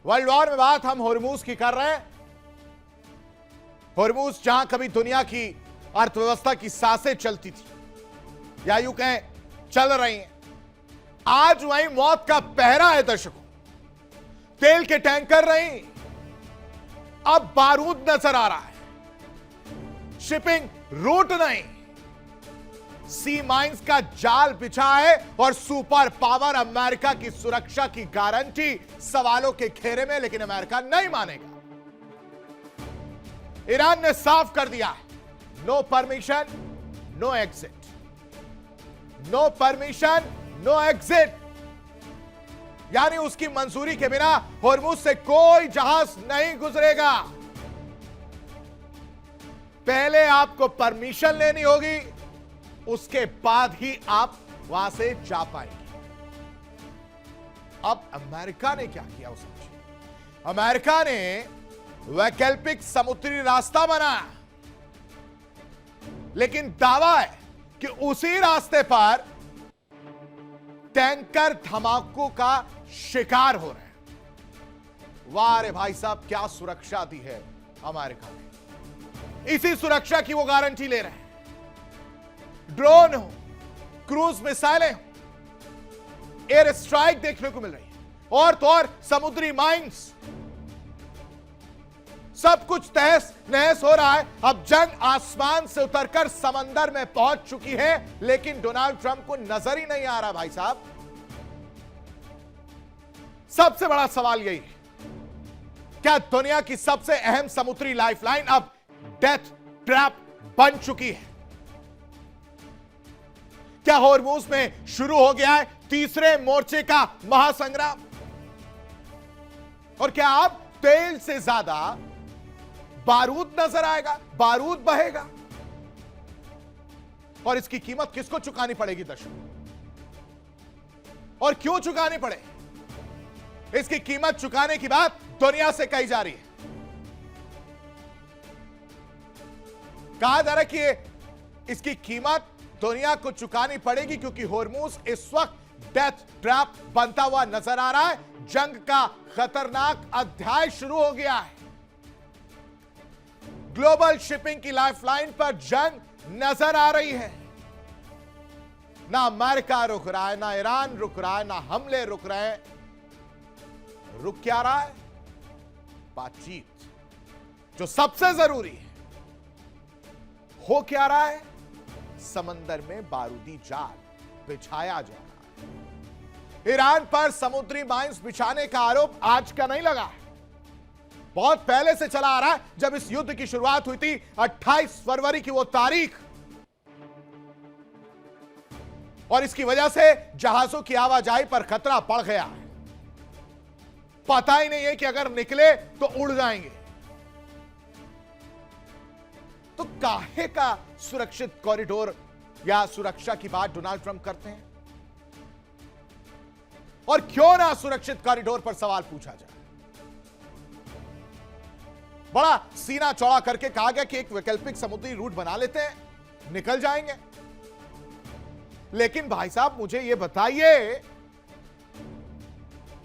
World war में बात हम होर्मुज की कर रहे हैं। होर्मुज जहां कभी दुनिया की अर्थव्यवस्था की सांसें चलती थी, या यूं कहें चल रही हैं, आज वहीं मौत का पहरा है दर्शकों। तेल के टैंकर नहीं, अब बारूद नजर आ रहा है। शिपिंग रूट नहीं, सी माइंस का जाल बिछा है और सुपर पावर अमेरिका की सुरक्षा की गारंटी सवालों के घेरे में, लेकिन अमेरिका नहीं मानेगा। ईरान ने साफ कर दिया है, no permission no exit, no permission no exit, यानी उसकी मंजूरी के बिना होर्मुज से कोई जहाज नहीं गुजरेगा। पहले आपको परमिशन लेनी होगी, उसके बाद ही आप वहां से जा पाएंगे। अब अमेरिका ने क्या किया उस समझिए। अमेरिका ने वैकल्पिक समुद्री रास्ता बनाया, लेकिन दावा है कि उसी रास्ते पर टैंकर धमाकों का शिकार हो रहे हैं। वाह रे भाई साहब, क्या सुरक्षा दी है अमेरिका ने। इसी सुरक्षा की वो गारंटी ले रहे हैं। ड्रोन हो, क्रूज मिसाइलें हो, एयर स्ट्राइक देखने को मिल रही है, और तो और समुद्री माइंस, सब कुछ तहस नहस हो रहा है। अब जंग आसमान से उतरकर समंदर में पहुंच चुकी है, लेकिन डोनाल्ड ट्रंप को नजर ही नहीं आ रहा। भाई साहब, सबसे बड़ा सवाल यही है, क्या दुनिया की सबसे अहम समुद्री लाइफलाइन अब डेथ ट्रैप बन चुकी है? क्या होर्मुज में शुरू हो गया है तीसरे मोर्चे का महासंग्राम? और क्या अब तेल से ज्यादा बारूद नजर आएगा, बारूद बहेगा? और इसकी कीमत किसको चुकानी पड़ेगी दर्शकों, और क्यों चुकानी पड़े? इसकी कीमत चुकाने की बात दुनिया से कही जा रही है। कहा जा रहा है कि इसकी कीमत दुनिया को चुकानी पड़ेगी क्योंकि होर्मुज इस वक्त डेथ ट्रैप बनता हुआ नजर आ रहा है। जंग का खतरनाक अध्याय शुरू हो गया है। ग्लोबल शिपिंग की लाइफलाइन पर जंग नजर आ रही है। ना अमेरिका रुक रहा है, ना ईरान रुक रहा है, ना हमले रुक रहे हैं। रुक क्या रहा है? बातचीत, जो सबसे जरूरी है। हो क्या रहा है? समंदर में बारूदी जाल बिछाया जा रहा है। ईरान पर समुद्री माइंस बिछाने का आरोप आज का नहीं लगा है, बहुत पहले से चला आ रहा है। जब इस युद्ध की शुरुआत हुई थी 28 फरवरी की वो तारीख, और इसकी वजह से जहाजों की आवाजाही पर खतरा बढ़ गया है। पता ही नहीं है कि अगर निकले तो उड़ जाएंगे। तो काहे का सुरक्षित कॉरिडोर या सुरक्षा की बात डोनाल्ड ट्रंप करते हैं? और क्यों ना सुरक्षित कॉरिडोर पर सवाल पूछा जाए? बड़ा सीना चौड़ा करके कहा गया कि एक वैकल्पिक समुद्री रूट बना लेते हैं, निकल जाएंगे। लेकिन भाई साहब, मुझे यह बताइए,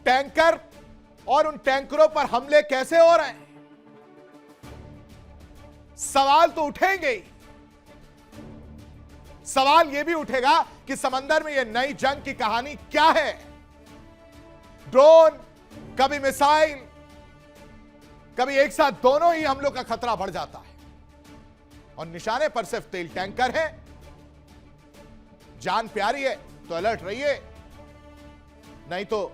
टैंकर और उन टैंकरों पर हमले कैसे हो रहे हैं? सवाल तो उठेंगे ही। सवाल यह भी उठेगा कि समंदर में यह नई जंग की कहानी क्या है? ड्रोन, कभी मिसाइल, कभी एक साथ दोनों ही हमलों का खतरा बढ़ जाता है। और निशाने पर सिर्फ तेल टैंकर है। जान प्यारी है तो अलर्ट रहिए, नहीं तो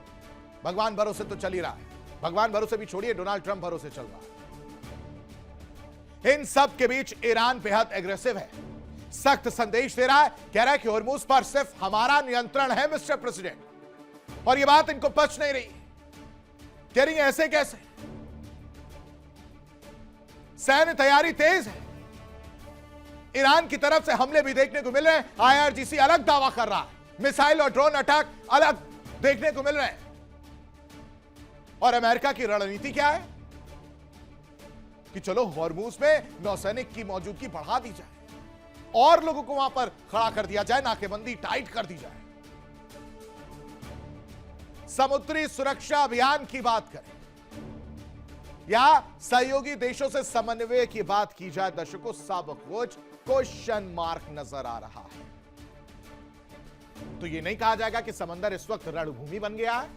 भगवान भरोसे तो चल ही रहा है। भगवान भरोसे भी छोड़िए, डोनाल्ड ट्रंप भरोसे चल रहा है। इन सब के बीच ईरान बेहद एग्रेसिव है, सख्त संदेश दे रहा है। कह रहा है कि होर्मुज पर सिर्फ हमारा नियंत्रण है मिस्टर प्रेसिडेंट। और यह बात इनको पच नहीं रही। कह रही है ऐसे कैसे? सैन्य तैयारी तेज है। ईरान की तरफ से हमले भी देखने को मिल रहे हैं। आईआरजीसी अलग दावा कर रहा है, मिसाइल और ड्रोन अटैक अलग देखने को मिल रहे हैं। और अमेरिका की रणनीति क्या है कि चलो होर्मुज में नौसैनिक की मौजूदगी बढ़ा दी जाए, और लोगों को वहां पर खड़ा कर दिया जाए, नाकेबंदी टाइट कर दी जाए। समुद्री सुरक्षा अभियान की बात करें या सहयोगी देशों से समन्वय की बात की जाए दर्शकों, सब कुछ क्वेश्चन मार्क नजर आ रहा है। तो यह नहीं कहा जाएगा कि समंदर इस वक्त रणभूमि बन गया है।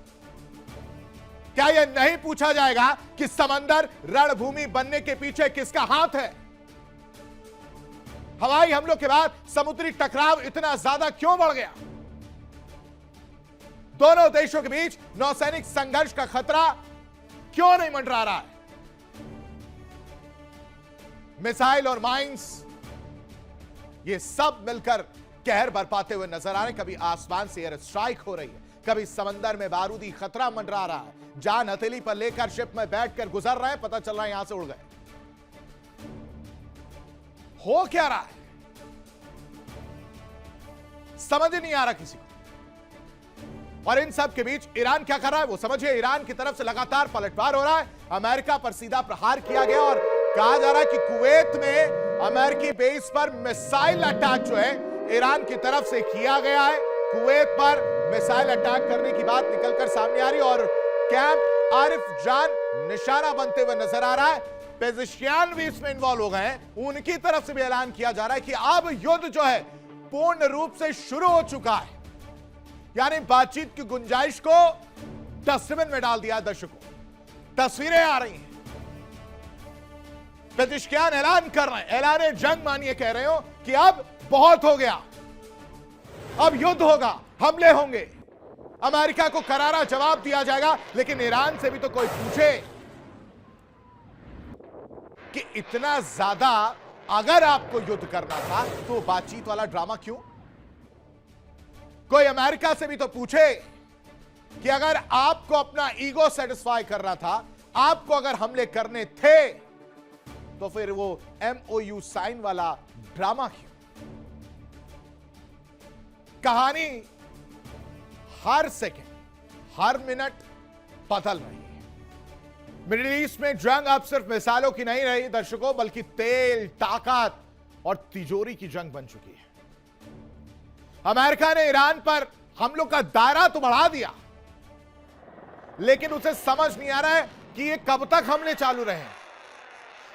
क्या यह नहीं पूछा जाएगा कि समंदर रणभूमि बनने के पीछे किसका हाथ है? हवाई हमलों के बाद समुद्री टकराव इतना ज्यादा क्यों बढ़ गया? दोनों देशों के बीच नौसैनिक संघर्ष का खतरा क्यों नहीं मंडरा रहा है? मिसाइल और माइंस ये सब मिलकर कहर बरपाते हुए नजर आ रहे हैं। कभी आसमान से एयर स्ट्राइक हो रही है, कभी समंदर में बारूदी खतरा मंडरा रहा है। जान हथेली पर लेकर शिप में बैठकर गुजर रहे हैं, पता चल रहा है यहां से उड़ गए। हो क्या रहा है समझ नहीं आ रहा किसी को। और इन सब के बीच ईरान क्या कर रहा है वो समझिए। ईरान की तरफ से लगातार पलटवार हो रहा है। अमेरिका पर सीधा प्रहार किया गया और कहा जा रहा है कि कुवैत में अमेरिकी बेस पर मिसाइल अटैक जो है ईरान की तरफ से किया गया है। कुवैत पर मिसाइल अटैक करने की बात निकलकर सामने आ रही है और कैंप आरिफ जान निशाना बनते हुए नजर आ रहा है। पेजिशियान भी इसमें इन्वॉल्व हो गए हैं। उनकी तरफ से भी ऐलान किया जा रहा है कि अब युद्ध जो है पूर्ण रूप से शुरू हो चुका है। यानी बातचीत की गुंजाइश को डस्टबिन में डाल दिया। दर्शकों, तस्वीरें आ रही हैं, पेजिशियान ऐलान कर रहे हैं, ऐलान जंग मानिए कह रहे हो कि अब बहुत हो गया, अब युद्ध होगा, हमले होंगे, अमेरिका को करारा जवाब दिया जाएगा। लेकिन ईरान से भी तो कोई पूछे कि इतना ज्यादा अगर आपको युद्ध करना था तो बातचीत वाला ड्रामा क्यों? कोई अमेरिका से भी तो पूछे कि अगर आपको अपना ईगो सेटिस्फाई करना था, आपको अगर हमले करने थे, तो फिर वो MOU साइन वाला ड्रामा क्यों? कहानी हर सेकेंड, हर मिनट बदल रही है। मिडिल ईस्ट में जंग अब सिर्फ मिसाइलों की नहीं रही दर्शकों, बल्कि तेल, ताकत और तिजोरी की जंग बन चुकी है। अमेरिका ने ईरान पर हमलों का दायरा तो बढ़ा दिया, लेकिन उसे समझ नहीं आ रहा है कि ये कब तक हमले चालू रहे।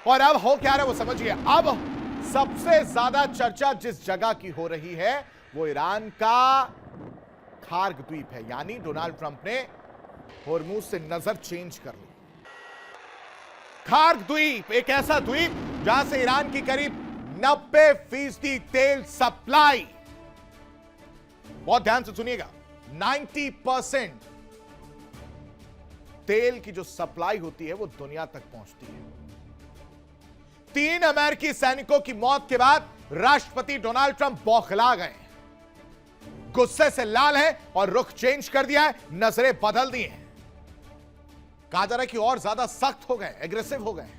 और अब हो क्या रहा है वो समझिए। अब सबसे ज्यादा चर्चा जिस जगह की हो रही है वो ईरान का खार्ग द्वीप है। यानी डोनाल्ड ट्रंप ने होर्मुज से नजर चेंज कर ली। खार्ग द्वीप एक ऐसा द्वीप जहां से ईरान की करीब 90% तेल सप्लाई, बहुत ध्यान से सुनिएगा, 90% तेल की जो सप्लाई होती है वो दुनिया तक पहुंचती है। 3 अमेरिकी सैनिकों की मौत के बाद राष्ट्रपति डोनाल्ड ट्रंप बौखला गए, गुस्से से लाल हैं और रुख चेंज कर दिया है, नजरें बदल दी हैं। कहा जा रहा है कि और ज्यादा सख्त हो गए, एग्रेसिव हो गए।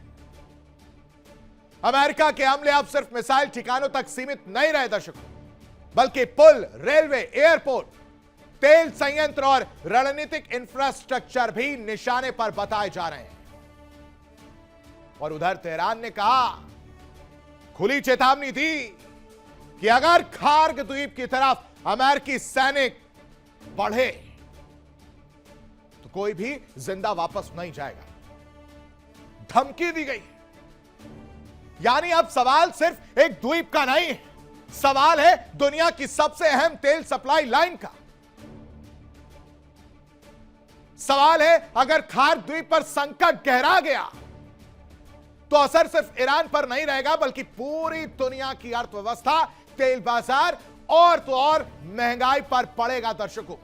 अमेरिका के हमले अब सिर्फ मिसाइल ठिकानों तक सीमित नहीं रहे दर्शकों, बल्कि पुल, रेलवे, एयरपोर्ट, तेल संयंत्र और रणनीतिक इंफ्रास्ट्रक्चर भी निशाने पर बताए जा रहे हैं। और उधर तेहरान ने कहा, खुली चेतावनी दी कि अगर खार्ग द्वीप की तरफ अमेरिकी सैनिक बढ़े तो कोई भी जिंदा वापस नहीं जाएगा। धमकी दी गई। यानी अब सवाल सिर्फ एक द्वीप का नहीं है, सवाल है दुनिया की सबसे अहम तेल सप्लाई लाइन का। सवाल है अगर खार्ग द्वीप पर संकट गहरा गया तो असर सिर्फ ईरान पर नहीं रहेगा, बल्कि पूरी दुनिया की अर्थव्यवस्था, तेल बाजार और तो और महंगाई पर पड़ेगा दर्शकों।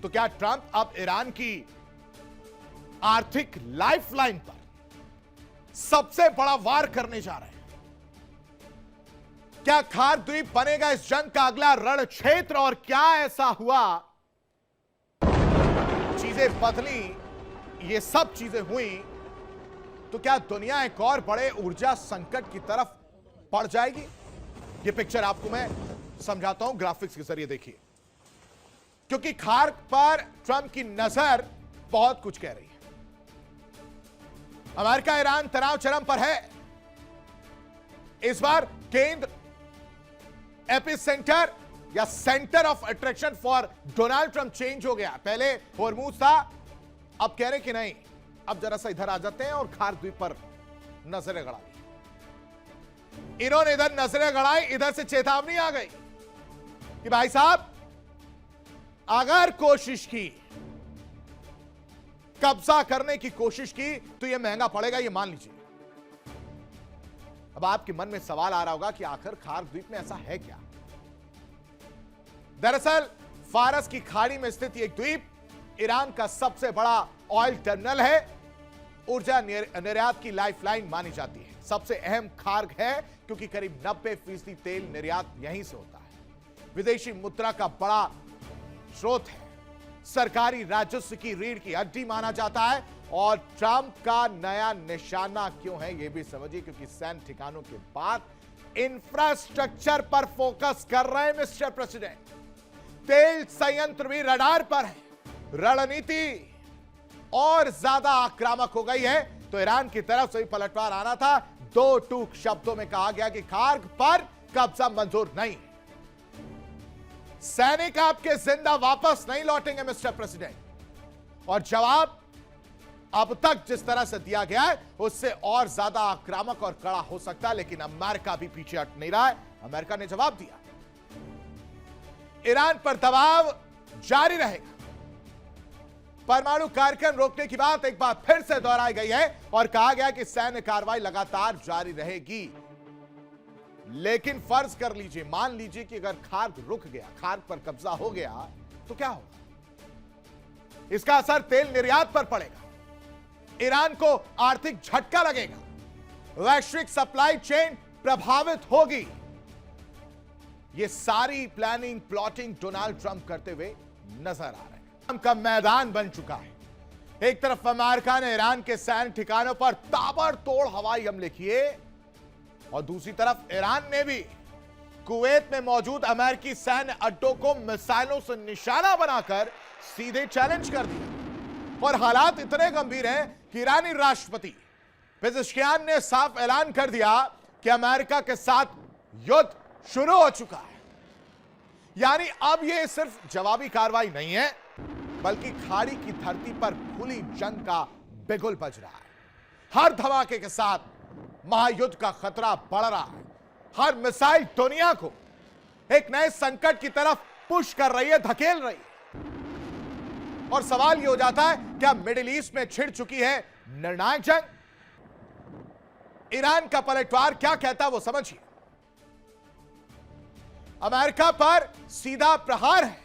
तो क्या ट्रंप अब ईरान की आर्थिक लाइफलाइन पर सबसे बड़ा वार करने जा रहे हैं? क्या खार्ग द्वीप बनेगा इस जंग का अगला रण क्षेत्र? और क्या ऐसा हुआ, चीजें बदली, ये सब चीजें हुई तो क्या दुनिया एक और बड़े ऊर्जा संकट की तरफ बढ़ जाएगी? ये पिक्चर आपको मैं समझाता हूं ग्राफिक्स के जरिए, देखिए। क्योंकि खार्ग पर ट्रंप की नजर बहुत कुछ कह रही है। अमेरिका ईरान तनाव चरम पर है। इस बार केंद्र, एपिसेंटर या centre of attraction for Donald Trump change हो गया। पहले होर्मुज था, अब कह रहे कि नहीं, अब जरा सा इधर आ जाते हैं और खार द्वीप पर नजरें गड़ा ली। इन्होंने इधर नजरें गड़ाई, इधर से चेतावनी आ गई कि भाई साहब अगर कोशिश की, कब्जा करने की कोशिश की तो यह महंगा पड़ेगा, यह मान लीजिए। अब आपके मन में सवाल आ रहा होगा कि आखिर खार द्वीप में ऐसा है क्या। दरअसल फारस की खाड़ी में स्थित एक द्वीप ईरान का सबसे बड़ा ऑयल टर्मिनल है, ऊर्जा निर्यात की लाइफलाइन मानी जाती है। सबसे अहम खार्ग है क्योंकि करीब 90% तेल निर्यात यहीं से होता है। विदेशी मुद्रा का बड़ा स्रोत है, सरकारी राजस्व की रीढ़ की हड्डी माना जाता है। और ट्रंप का नया निशाना क्यों है यह भी समझिए, क्योंकि सैन्य ठिकानों के बाद इंफ्रास्ट्रक्चर पर फोकस कर रहे हैं मिस्टर प्रेसिडेंट। तेल संयंत्र भी रडार पर है। रणनीति और ज्यादा आक्रामक हो गई है तो ईरान की तरफ से भी पलटवार आना था। दो टूक शब्दों में कहा गया कि खार्ग पर कब्जा मंजूर नहीं। सैनिक आपके जिंदा वापस नहीं लौटेंगे मिस्टर प्रेसिडेंट। और जवाब अब तक जिस तरह से दिया गया है उससे और ज्यादा आक्रामक और कड़ा हो सकता है, लेकिन अमेरिका भी पीछे हट नहीं रहा है। अमेरिका ने जवाब दिया, ईरान पर दबाव जारी रहेगा। परमाणु कार्यक्रम रोकने की बात एक बार फिर से दोहराई गई है और कहा गया कि सैन्य कार्रवाई लगातार जारी रहेगी। लेकिन फर्ज कर लीजिए, मान लीजिए कि अगर खार्ग रुक गया, खार्ग पर कब्जा हो गया तो क्या होगा? इसका असर तेल निर्यात पर पड़ेगा, ईरान को आर्थिक झटका लगेगा, वैश्विक सप्लाई चेन प्रभावित होगी। यह सारी प्लानिंग प्लॉटिंग डोनाल्ड ट्रंप करते हुए नजर आ रहे हैं। ट्रंप का मैदान बन चुका है। एक तरफ अमेरिका ने ईरान के सैन्य ठिकानों पर ताबड़तोड़ हवाई हमले किए और दूसरी तरफ ईरान ने भी कुवैत में मौजूद अमेरिकी सैन्य अड्डों को मिसाइलों से निशाना बनाकर सीधे चैलेंज कर दिया। और हालात इतने गंभीर हैं कि ईरानी राष्ट्रपति पेजेश्कियान ने साफ ऐलान कर दिया कि अमेरिका के साथ युद्ध शुरू हो चुका है। यानी अब यह सिर्फ जवाबी कार्रवाई नहीं है, बल्कि खाड़ी की धरती पर खुली जंग का बिगुल बज रहा है। हर धमाके के साथ महायुद्ध का खतरा बढ़ रहा है। हर मिसाइल दुनिया को एक नए संकट की तरफ पुश कर रही है, धकेल रही है। और सवाल यह हो जाता है, क्या मिडिल ईस्ट में छिड़ चुकी है निर्णायक जंग? ईरान का पलटवार क्या कहता है वो समझिए। अमेरिका पर सीधा प्रहार है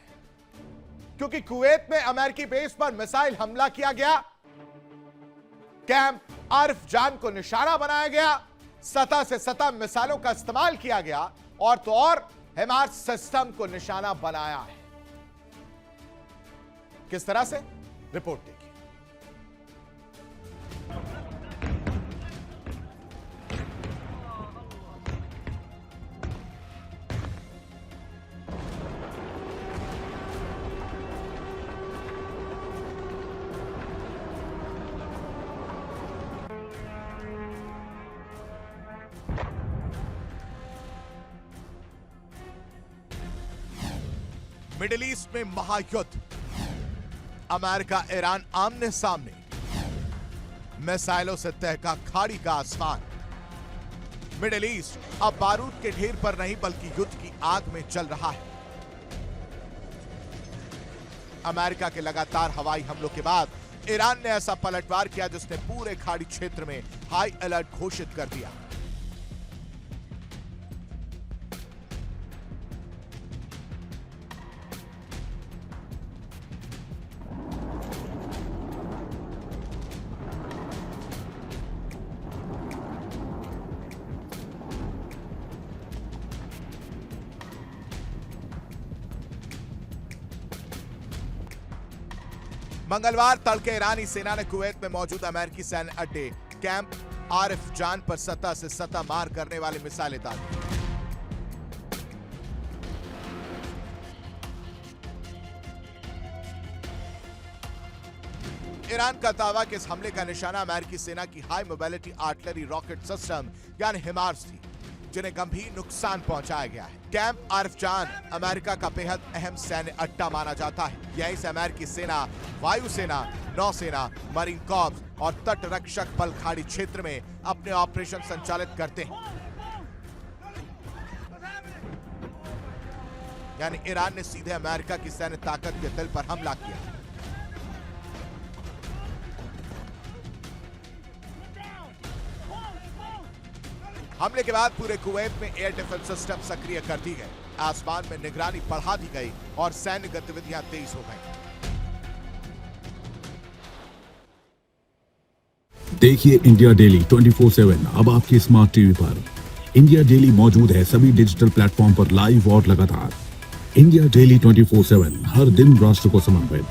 क्योंकि कुवैत में अमेरिकी बेस पर मिसाइल हमला किया गया, कैंप आरिफ जान को निशाना बनाया गया, सतह से सतह मिसाइलों का इस्तेमाल किया गया और तो और हिमार्स सिस्टम को निशाना बनाया है। किस तरह से, रिपोर्ट देखिए। मिडिल ईस्ट में महायुद्ध, अमेरिका ईरान आमने सामने, मिसाइलों से तहका खाड़ी का आसमान। मिडिल ईस्ट अब बारूद के ढेर पर नहीं बल्कि युद्ध की आग में जल रहा है। अमेरिका के लगातार हवाई हमलों के बाद ईरान ने ऐसा पलटवार किया जिसने पूरे खाड़ी क्षेत्र में हाई अलर्ट घोषित कर दिया। मंगलवार तड़के ईरानी सेना ने कुवैत में मौजूद अमेरिकी सैन्य अड्डे कैंप आरिफ जान पर सतह से सतह मार करने वाली मिसाइलें दागी। ईरान का दावा कि इस हमले का निशाना अमेरिकी सेना की high mobility artillery rocket system यानी हिमार्स थी, जिन्हें गंभीर नुकसान पहुंचाया गया है। कैंप आरिफजान अमेरिका का बेहद अहम सैन्य अड्डा माना जाता है। यहीं से अमेरिकी सेना, वायुसेना, नौसेना, मरीन कॉर्प्स और तट रक्षक बल खाड़ी क्षेत्र में अपने ऑपरेशन संचालित करते हैं। यानी ईरान ने सीधे अमेरिका की सैन्य ताकत के दिल पर हमला किया। हमले के बाद पूरे कुवैत में एयर डिफेंस सिस्टम सक्रिय कर दी गए, आसमान में निगरानी बढ़ा दी गई और सैन्य गतिविधियां तेज हो गई। देखिए इंडिया डेली 24/7 अब आपके स्मार्ट टीवी पर। इंडिया डेली मौजूद है सभी डिजिटल प्लेटफॉर्म पर लाइव और लगातार। इंडिया डेली 24/7 हर दिन राष्ट्र को समर्पित।